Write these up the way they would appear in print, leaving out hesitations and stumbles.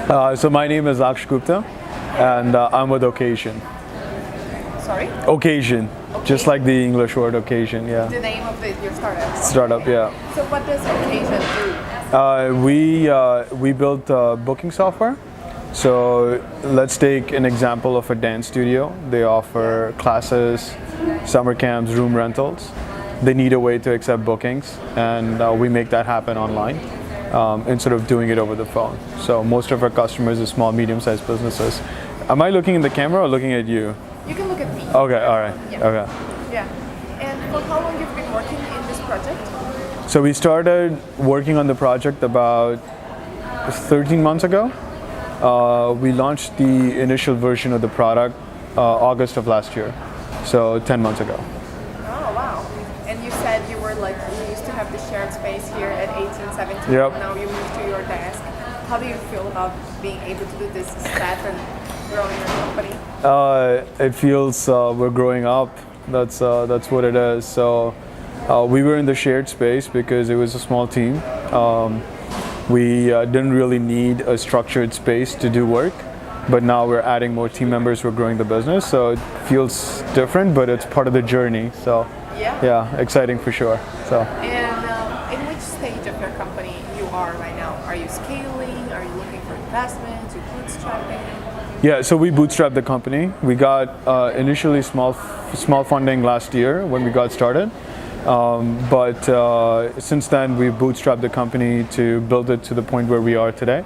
So my name is Aksh Gupta, and I'm with Occasion. Sorry? Occasion, just like the English word occasion, yeah. The name of your startup? Startup, yeah. So what does Occasion do? We built booking software. So let's take an example of a dance studio. They offer classes, summer camps, room rentals. They need a way to accept bookings, and we make that happen online instead of doing it over the phone. So most of our customers are small, medium-sized businesses. Am I looking in the camera or looking at you? You can look at me. Okay, all right. Yeah. Okay. Yeah. And for how long you've been working in this project? So we started working on the project about 13 months ago. We launched the initial version of the product August of last year, so 10 months ago. Oh, wow. And you said you used to have the shared space here at 1870. Yep. Now you moved to your desk. How do you feel about being able to do this step and growing your company? It feels we're growing up. That's what it is. So we were in the shared space because it was a small team. We didn't really need a structured space to do work, but now we're adding more team members. We're growing the business, so it feels different, but it's part of the journey. So yeah, exciting for sure. So. And in which stage of your company you are right now? Are you scaling? Are you looking for investments? Are you bootstrapping? Yeah, so we bootstrapped the company. We got initially small funding last year when we got started. But since then, we've bootstrapped the company to build it to the point where we are today.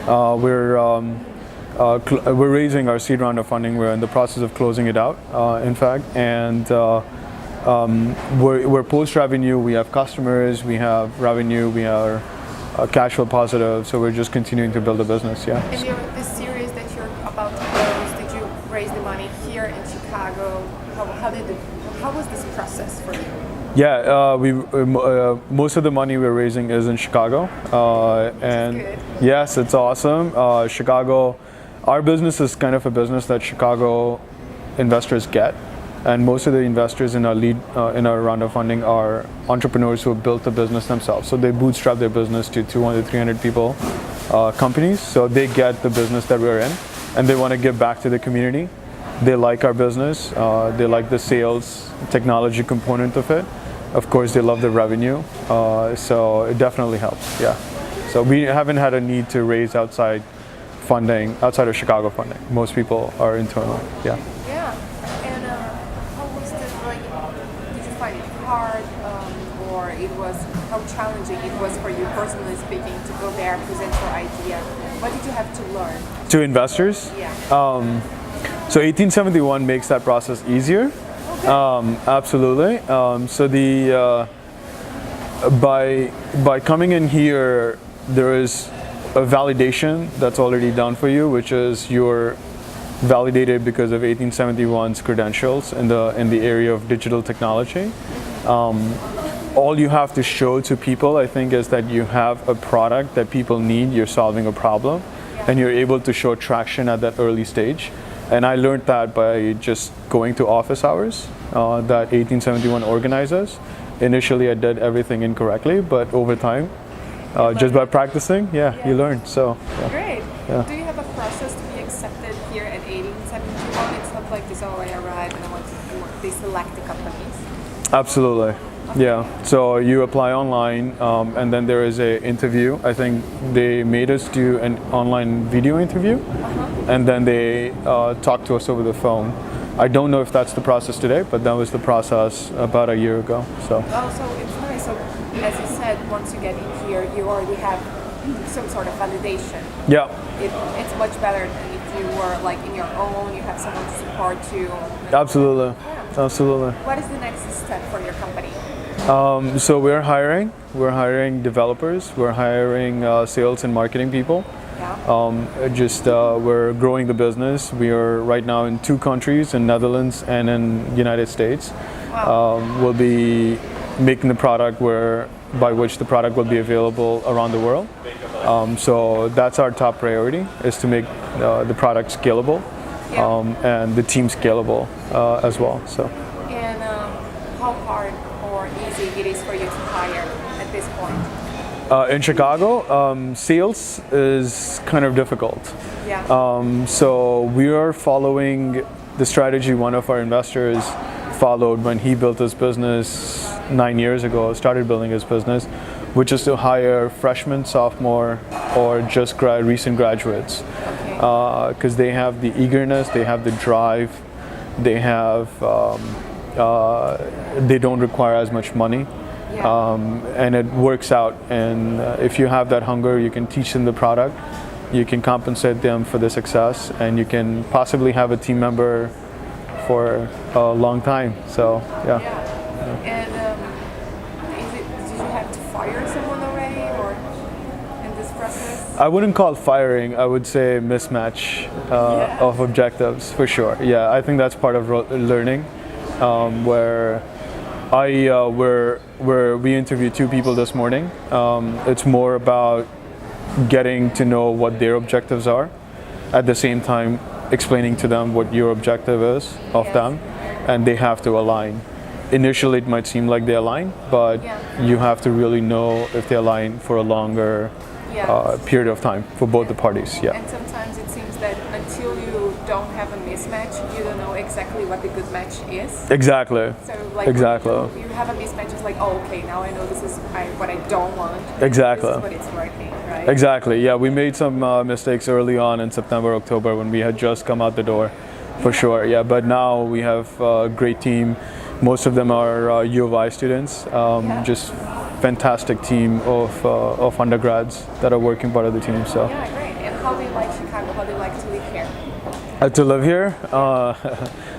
We're raising our seed round of funding. We're in the process of closing it out, in fact, and we're post-revenue. We have customers, we have revenue, we are cash flow positive. So we're just continuing to build a business. Yeah. And this series that you're about to close, did you raise the money here in Chicago? How was this process for you? Yeah, most of the money we're raising is in Chicago, and yes, it's awesome. Chicago, our business is kind of a business that Chicago investors get, and most of the investors in our round of funding are entrepreneurs who have built the business themselves. So they bootstrap their business to 200, 300 people companies. So they get the business that we're in, and they want to give back to the community. They like our business. They like the sales technology component of it. Of course, they love the revenue, so it definitely helps. Yeah. So we haven't had a need to raise outside of Chicago funding. Most people are internal. Yeah. Yeah. And how was this like? Did you find it hard, or how challenging it was for you personally speaking to go there, present your idea? What did you have to learn? To investors? Yeah. So 1871 makes that process easier. Absolutely. So by coming in here, there is a validation that's already done for you, which is you're validated because of 1871's credentials in the area of digital technology. All you have to show to people, I think, is that you have a product that people need. You're solving a problem, and you're able to show traction at that early stage. And I learned that by just going to office hours that 1871 organizes. Initially, I did everything incorrectly, but over time, just by practicing, you learn. So great. Yeah. Do you have a process to be accepted here at 1871? It's not like this, I arrive and they select the companies. Absolutely. Okay. Yeah. So you apply online, and then there is an interview. I think they made us do an online video interview, and then they talk to us over the phone. I don't know if that's the process today, but that was the process about a year ago. So. Oh, so it's nice. So as you said, once you get in here, you already have some sort of validation. Yeah. It's much better than if you were like in your own. You have someone to support you. Absolutely. Yeah. Absolutely. What is the next step for your company? So we're hiring. We're hiring developers. We're hiring sales and marketing people. Yeah. We're growing the business. We are right now in 2 countries, in Netherlands and in United States. Wow. We'll be making the product by which the product will be available around the world. So that's our top priority, is to make the product scalable, and the team scalable as well. So. And how hard or easy it is for you to hire at this point? In Chicago, sales is kind of difficult. Yeah. So we are following the strategy one of our investors followed when he built his business 9 years ago, started building his business, which is to hire freshmen, sophomore, or just recent graduates. Because they have the eagerness, they have the drive, they have, they don't require as much money. And it works out, and if you have that hunger, you can teach them the product, you can compensate them for the success, and you can possibly have a team member for a long time. So yeah. And did you have to fire someone already, or in this process? I wouldn't call it firing, I would say mismatch of objectives for sure. Yeah, I think that's part of learning, where we interviewed 2 people this morning. It's more about getting to know what their objectives are, at the same time explaining to them what your objective is of them, and they have to align. Initially it might seem like they align, but you have to really know if they align for a longer period of time for both the parties. Yeah. And sometimes it seems that until you don't have a mismatch, you don't know exactly what the good match is. Exactly. So like exactly. You have a mismatch, it's like, oh, okay, now I know this is what I don't want. Exactly. This is what it's working, right? Exactly. Yeah, we made some mistakes early on in September, October when we had just come out the door, for sure. Yeah, but now we have a great team. Most of them are U of I students. Just fantastic team of undergrads that are working part of the team. So. Yeah, great. And how do you like Chicago? How do you like to live here? To live here?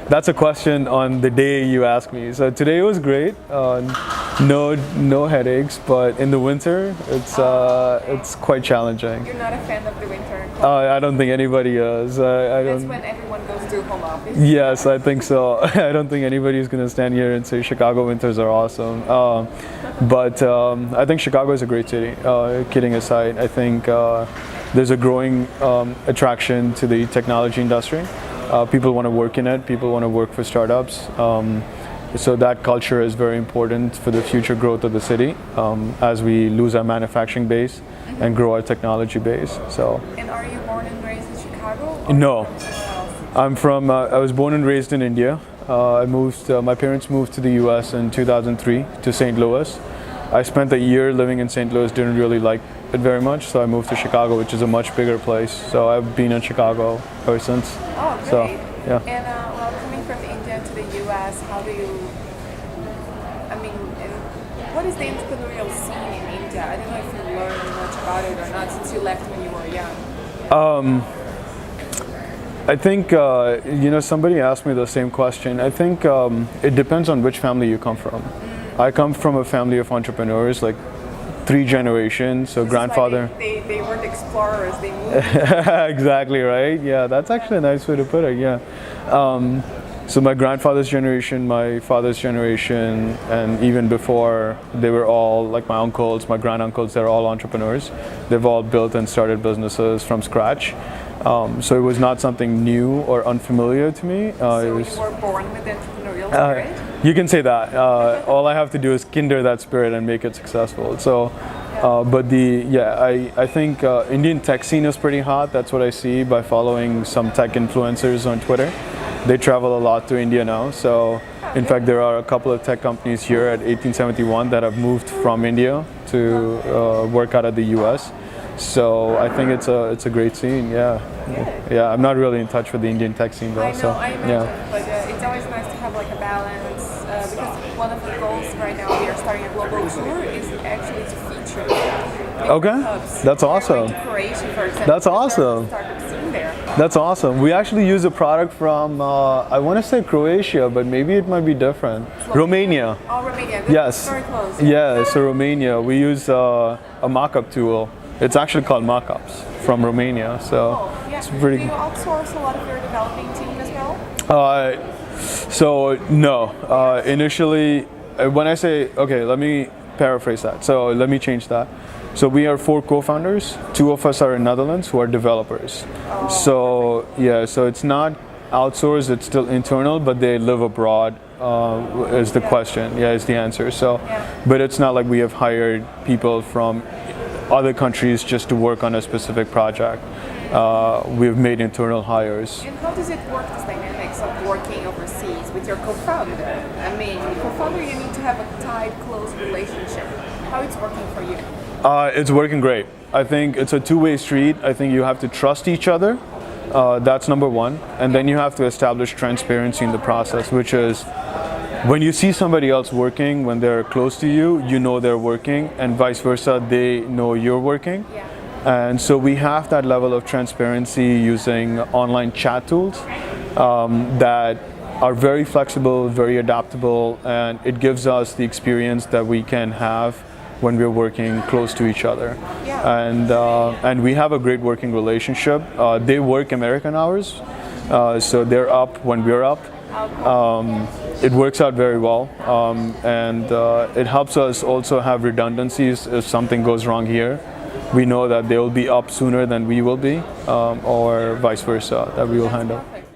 That's a question on the day you ask me. So today was great. No headaches, but in the winter it's quite challenging. You're not a fan of the winter? I don't think anybody is. That's when everyone goes to home office. Yes, I think so. I don't think anybody's going to stand here and say Chicago winters are awesome. But I think Chicago is a great city. Kidding aside, I think there's a growing attraction to the technology industry. People want to work in it. People want to work for startups. So that culture is very important for the future growth of the city as we lose our manufacturing base and grow our technology base. So. And are you born and raised in Chicago? No, I'm from. I was born and raised in India. I moved. My parents moved to the U.S. in 2003 to St. Louis. I spent a year living in St. Louis. Didn't really like it very much, so I moved to Chicago, which is a much bigger place. So I've been in Chicago ever since. Oh, great. So, yeah. And well, coming from India to the U.S., how do you? I mean, what is the entrepreneurial scene in India? I don't know if you learned much about it or not since you left when you were young. I think somebody asked me the same question. I think it depends on which family you come from. I come from a family of entrepreneurs, like 3 generations. So grandfather. They weren't explorers. They moved. Exactly right. Yeah, that's actually a nice way to put it. Yeah. So my grandfather's generation, my father's generation, and even before, they were all like my uncles, my granduncles. They're all entrepreneurs. They've all built and started businesses from scratch. So it was not something new or unfamiliar to me. So you were born with the entrepreneurial spirit? You can say that. All I have to do is kinder that spirit and make it successful. So, I think Indian tech scene is pretty hot. That's what I see by following some tech influencers on Twitter. They travel a lot to India now. So, in fact, there are a couple of tech companies here at 1871 that have moved from India to work out of the U.S. So I think it's a great scene. Yeah. I'm not really in touch with the Indian tech scene though. I know, I imagine, but it's always nice to have like a balance because one of the goals right now we are starting a global tour is actually to feature hubs. That's awesome. To Croatia, for example. That's awesome. That's awesome. We actually use a product from I want to say Croatia, but maybe it might be different. Romania. Oh, Romania. Yes. Very close. Yeah. So Romania, we use a mock-up tool. It's actually called Mockups from Romania, so it's pretty. Do you outsource a lot of your developing team as well? No. Initially, when I say let me paraphrase that. So let me change that. So we are 4 co-founders. 2 of us are in Netherlands who are developers. So it's not outsourced. It's still internal, but they live abroad. Is the question? Yeah, is the answer. So, but it's not like we have hired people from other countries just to work on a specific project. We've made internal hires. And how does it work, this dynamics of working overseas with your co-founder? I mean, co-founder, you need to have a tight, close relationship. How it's working for you? It's working great. I think it's a two-way street. I think you have to trust each other. That's number one. And then you have to establish transparency in the process, which is when you see somebody else working, when they're close to you, you know they're working, and vice versa, they know you're working. Yeah. And so we have that level of transparency using online chat tools that are very flexible, very adaptable, and it gives us the experience that we can have when we're working close to each other. Yeah. And we have a great working relationship. They work American hours, so they're up when we're up. It works out very well, and it helps us also have redundancies if something goes wrong here. We know that they will be up sooner than we will be, or vice versa, that we will handle. Perfect.